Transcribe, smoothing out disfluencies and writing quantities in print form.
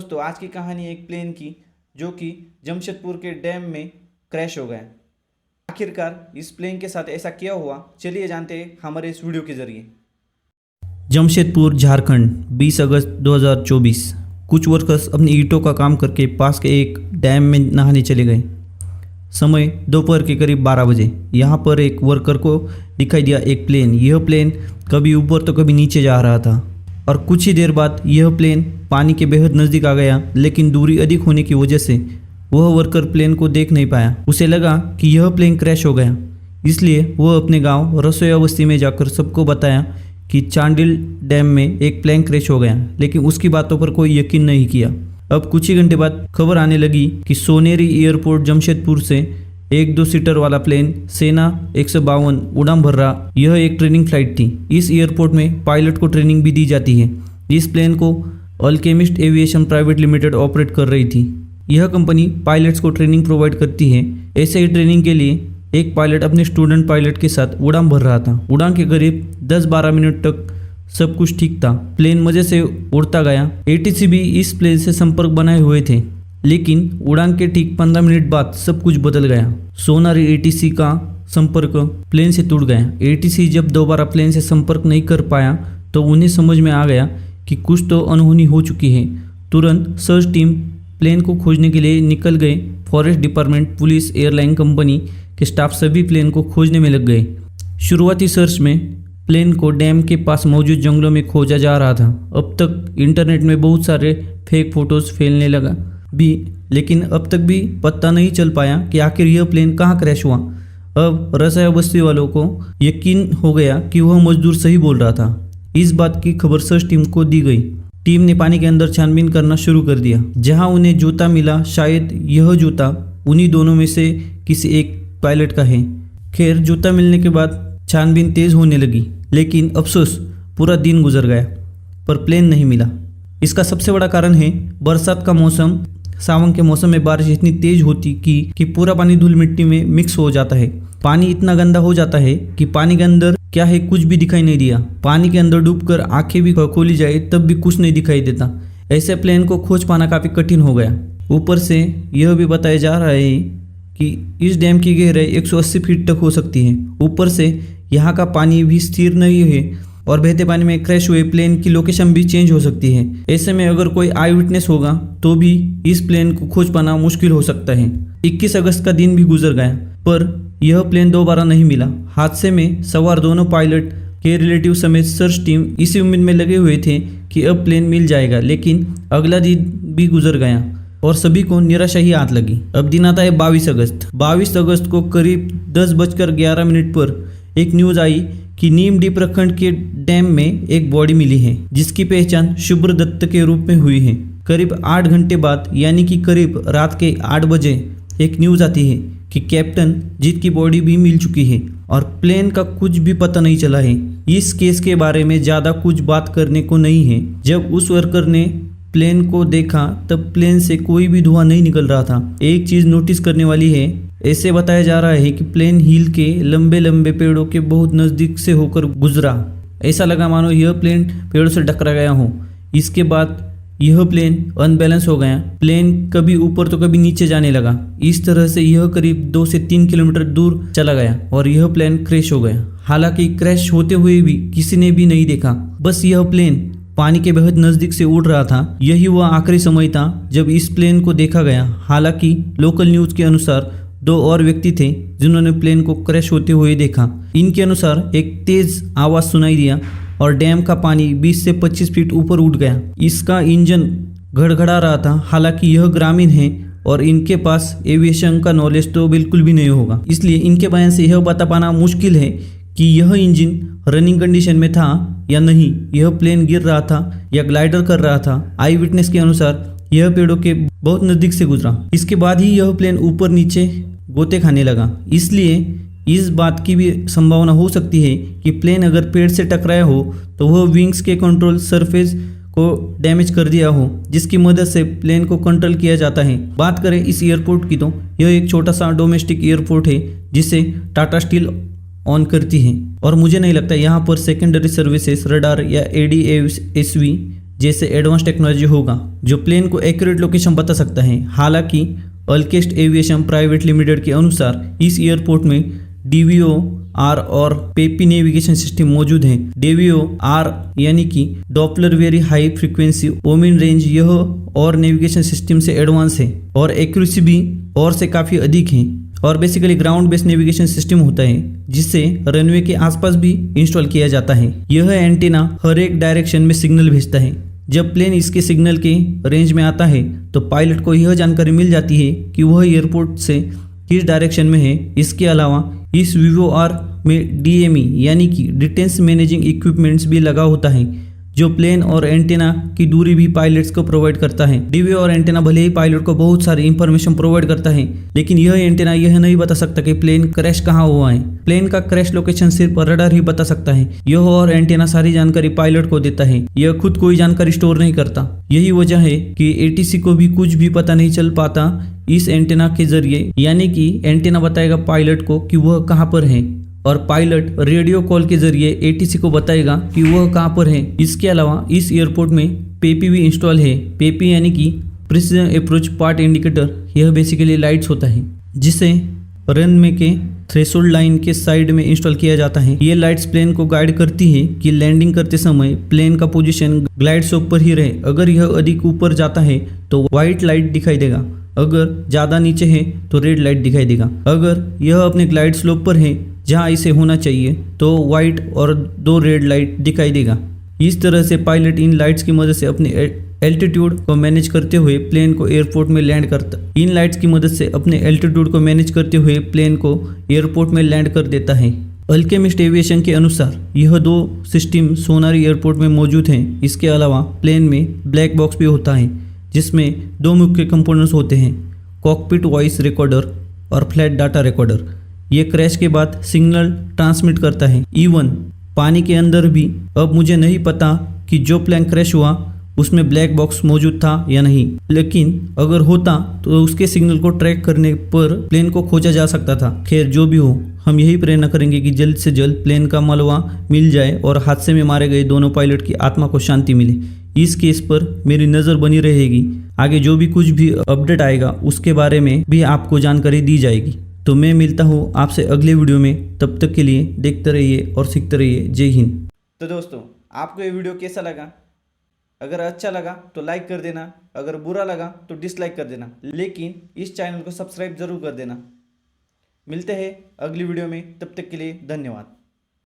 दोस्तों आज की कहानी एक प्लेन की जो कि जमशेदपुर के डैम में क्रैश हो गया। आखिरकार इस प्लेन के साथ ऐसा क्या हुआ, चलिए जानते हैं हमारे इस वीडियो के जरिए। जमशेदपुर झारखंड 20 अगस्त 2024। कुछ वर्कर्स अपनी ईंटों का काम करके पास के एक डैम में नहाने चले गए। समय दोपहर के करीब 12 बजे। यहाँ पर एक वर्कर को दिखाई दिया एक प्लेन। यह प्लेन कभी ऊपर तो कभी नीचे जा रहा था और कुछ ही देर बाद यह प्लेन पानी के बेहद नज़दीक आ गया, लेकिन दूरी अधिक होने की वजह से वह वर्कर प्लेन को देख नहीं पाया। उसे लगा कि यह प्लेन क्रैश हो गया, इसलिए वह अपने गांव रसोया बस्ती में जाकर सबको बताया कि चांडिल डैम में एक प्लेन क्रैश हो गया, लेकिन उसकी बातों पर कोई यकीन नहीं किया। अब कुछ ही घंटे बाद खबर आने लगी कि सोनेरी एयरपोर्ट जमशेदपुर से एक 2 सीटर वाला प्लेन सेना 152 उड़ान भर रहा। यह एक ट्रेनिंग फ्लाइट थी। इस एयरपोर्ट में पायलट को ट्रेनिंग भी दी जाती है। इस प्लेन को alchemist aviation private limited operate कर रही थी। यह कंपनी पायलट्स को ट्रेनिंग प्रोवाइड करती है। ऐसे ही ट्रेनिंग के लिए एक पायलट अपने स्टूडेंट पायलट के साथ उड़ान भर रहा था। उड़ान के करीब 10-12 मिनट तक सब कुछ ठीक था। प्लेन मजे से उड़ता गया। एटीसी भी इस प्लेन से संपर्क बनाए हुए थे, लेकिन उड़ान के ठीक 15 मिनट बाद सब कुछ बदल गया। सोनारी एटीसी का संपर्क प्लेन से टूट गया। एटीसी जब दोबारा प्लेन से संपर्क नहीं कर पाया तो उन्हें समझ में आ गया कि कुछ तो अनहोनी हो चुकी है। तुरंत सर्च टीम प्लेन को खोजने के लिए निकल गए। Forest department, police, airline company के स्टाफ सभी प्लेन को खोजने में लग गए। शुरुआती सर्च में प्लेन को डैम के पास मौजूद जंगलों में खोजा जा रहा था। अब तक इंटरनेट में बहुत सारे फेक फोटोज फैलने लगा भी, लेकिन अब तक भी पता नहीं चल पाया कि आखिर यह प्लेन कहाँ क्रैश हुआ। अब रसाया बस्ती वालों को यकीन हो गया कि वह मजदूर सही बोल रहा था। इस बात की खबर सर्च टीम को दी गई। टीम ने पानी के अंदर छानबीन करना शुरू कर दिया। जहां उन्हें जूता मिला, शायद यह जूता उन्हीं दोनों में से किसी एक पायलट का है। खैर, जूता मिलने के बाद छानबीन तेज होने लगी, लेकिन अफसोस पूरा दिन गुजर गया पर प्लेन नहीं मिला। इसका सबसे बड़ा कारण है बरसात का मौसम। सावन के मौसम में बारिश इतनी तेज होती कि पूरा पानी धूल मिट्टी में मिक्स हो जाता है। पानी इतना गंदा हो जाता है कि पानी के अंदर क्या है कुछ भी दिखाई नहीं दिया। पानी के अंदर डूबकर आंखें भी खोली जाए तब भी कुछ नहीं दिखाई देता। ऐसे प्लेन को खोज पाना काफ़ी कठिन हो गया। ऊपर से यह भी बताया जा रहा है कि इस डैम की गहराई 180 फीट तक हो सकती है। ऊपर से यहाँ का पानी भी स्थिर नहीं है और बहते पानी में क्रैश हुए प्लेन की लोकेशन भी चेंज हो सकती है। ऐसे में अगर कोई आई विटनेस होगा तो भी इस प्लेन को खोज पाना मुश्किल हो सकता है। 21 अगस्त का दिन भी गुजर गया पर यह प्लेन दोबारा नहीं मिला। हादसे में सवार दोनों पायलट के रिलेटिव समेत सर्च टीम इसी उम्मीद में लगे हुए थे कि अब प्लेन मिल जाएगा, लेकिन अगला दिन भी गुजर गया और सभी को निराशा ही हाथ लगी। अब दिन आता है 22 अगस्त। 22 अगस्त को करीब 10:11 पर एक न्यूज़ आई कि नीमडी प्रखंड के डैम में एक बॉडी मिली है, जिसकी पहचान शुभ्र दत्त के रूप में हुई है। करीब 8 घंटे बाद, यानी कि करीब रात के 8 बजे एक न्यूज़ आती है कि कैप्टन जीत की बॉडी भी मिल चुकी है और प्लेन का कुछ भी पता नहीं चला है। इस केस के बारे में ज़्यादा कुछ बात करने को नहीं है। जब उस वर्कर ने प्लेन को देखा तब प्लेन से कोई भी धुआं नहीं निकल रहा था। एक चीज़ नोटिस करने वाली है, ऐसे बताया जा रहा है कि प्लेन हिल के लंबे लंबे पेड़ों के बहुत नज़दीक से होकर गुजरा। ऐसा लगा मानो यह प्लेन पेड़ों से टकरा गया हो। इसके बाद यह प्लेन अनबैलेंस हो गया। प्लेन कभी ऊपर तो कभी नीचे जाने लगा। इस तरह से यह करीब 2 से 3 किलोमीटर दूर चला गया और यह प्लेन क्रैश हो गया। हालांकि क्रैश होते हुए भी किसी ने भी नहीं देखा, बस यह प्लेन पानी के बेहद नज़दीक से उड़ रहा था। यही वह आखिरी समय था जब इस प्लेन को देखा गया। हालांकि लोकल न्यूज़ के अनुसार 2 और व्यक्ति थे जिन्होंने प्लेन को क्रैश होते हुए देखा। इनके अनुसार एक तेज आवाज़ सुनाई दिया और डैम का पानी 20 से 25 फीट ऊपर उठ गया। इसका इंजन घड़घड़ा रहा था। हालांकि यह ग्रामीण है और इनके पास एविएशन का नॉलेज तो बिल्कुल भी नहीं होगा, इसलिए इनके बयान से यह बता पाना मुश्किल है कि यह इंजन रनिंग कंडीशन में था या नहीं, यह प्लेन गिर रहा था या ग्लाइडर कर रहा था। आई विटनेस के अनुसार यह पेड़ों के बहुत नज़दीक से गुजरा। इसके बाद ही यह प्लेन ऊपर नीचे गोते खाने लगा। इसलिए इस बात की भी संभावना हो सकती है कि प्लेन अगर पेड़ से टकराया हो तो वह विंग्स के कंट्रोल सरफेस को डैमेज कर दिया हो, जिसकी मदद से प्लेन को कंट्रोल किया जाता है। बात करें इस एयरपोर्ट की तो यह एक छोटा सा डोमेस्टिक एयरपोर्ट है जिसे टाटा स्टील ऑन करती है और मुझे नहीं लगता यहाँ पर सेकेंडरी सर्विसेज, रडार या ADASV जैसे एडवांस टेक्नोलॉजी होगा जो प्लेन को एक्यूरेट लोकेशन बता सकता है। हालांकि अल्केस्ट एविएशन प्राइवेट लिमिटेड के अनुसार इस एयरपोर्ट में DVOR और पेपी नेविगेशन सिस्टम मौजूद हैं। DVOR यानी कि Doppler very high frequency omni range, यह और नेविगेशन सिस्टम से एडवांस है और एक्यूरेसी भी और से काफ़ी अधिक है और basically ground based navigation system होता है जिसे रनवे के आसपास भी इंस्टॉल किया जाता है। यह एंटीना हर एक डायरेक्शन में सिग्नल भेजता है। जब प्लेन इसके सिग्नल के रेंज में आता है तो पायलट को यह जानकारी मिल जाती है कि वह एयरपोर्ट से किस डायरेक्शन में है। इसके अलावा इस VOR में DME यानी कि डिस्टेंस मैनेजिंग इक्विपमेंट्स भी लगा होता है जो प्लेन और एंटीना की दूरी भी पायलट्स को प्रोवाइड करता है। DVOR एंटीना भले ही पायलट को बहुत सारी इंफॉर्मेशन प्रोवाइड करता है, लेकिन यह एंटीना यह नहीं बता सकता कि प्लेन क्रैश कहाँ हुआ है। प्लेन का क्रैश लोकेशन सिर्फ रडार ही बता सकता है। यह और एंटीना सारी जानकारी पायलट को देता है, यह खुद कोई जानकारी स्टोर नहीं करता। यही वजह है कि ATC को भी कुछ भी पता नहीं चल पाता इस एंटीना के जरिए, यानी कि एंटीना बताएगा पायलट को कि वह कहाँ पर है और पायलट रेडियो कॉल के जरिए ATC को बताएगा कि वह कहाँ पर है। इसके अलावा इस एयरपोर्ट में पेपी भी इंस्टॉल है। पेपी यानी कि प्रिसीजन अप्रोच पाथ इंडिकेटर, यह बेसिकली लाइट्स होता है जिसे रनवे के थ्रेशोल्ड लाइन के साइड में इंस्टॉल किया जाता है। ये लाइट्स प्लेन को गाइड करती है कि लैंडिंग करते समय प्लेन का पोजीशन ग्लाइड स्लोप पर ही रहे। अगर यह अधिक ऊपर जाता है तो व्हाइट लाइट दिखाई देगा, अगर ज़्यादा नीचे है तो रेड लाइट दिखाई देगा। अगर यह अपने ग्लाइड स्लोप पर है जहां इसे होना चाहिए तो वाइट और 2 रेड लाइट दिखाई देगा। इस तरह से पायलट इन लाइट्स की मदद से अपने एल्टीट्यूड को मैनेज करते हुए प्लेन को एयरपोर्ट में लैंड करता इन लाइट्स की मदद से अपने एल्टीट्यूड को मैनेज करते हुए प्लेन को एयरपोर्ट में लैंड कर देता है। अल्केमिस्ट एविएशन के अनुसार यह 2 सिस्टम सोनारी एयरपोर्ट में मौजूद हैं। इसके अलावा प्लेन में ब्लैक बॉक्स भी होता है जिसमें 2 मुख्य कंपोनेंट्स होते हैं, कॉकपिट वॉइस रिकॉर्डर और फ्लैट डाटा रिकॉर्डर। ये क्रैश के बाद सिग्नल ट्रांसमिट करता है। इवन पानी के अंदर भी अब मुझे नहीं पता कि जो प्लेन क्रैश हुआ उसमें ब्लैक बॉक्स मौजूद था या नहीं, लेकिन अगर होता तो उसके सिग्नल को ट्रैक करने पर प्लेन को खोजा जा सकता था। खैर जो भी हो, हम यही प्रेरणा करेंगे कि जल्द से जल्द प्लेन का मलबा मिल जाए और हादसे में मारे गए दोनों पायलट की आत्मा को शांति मिले। इस केस पर मेरी नज़र बनी रहेगी। आगे जो भी कुछ भी अपडेट आएगा उसके बारे में भी आपको जानकारी दी जाएगी। तो मैं मिलता हूँ आपसे अगले वीडियो में। तब तक के लिए देखते रहिए और सीखते रहिए। जय हिंद। तो दोस्तों, आपको ये वीडियो कैसा लगा? अगर अच्छा लगा तो लाइक कर देना, अगर बुरा लगा तो डिसलाइक कर देना, लेकिन इस चैनल को सब्सक्राइब जरूर कर देना। मिलते हैं अगली वीडियो में, तब तक के लिए धन्यवाद।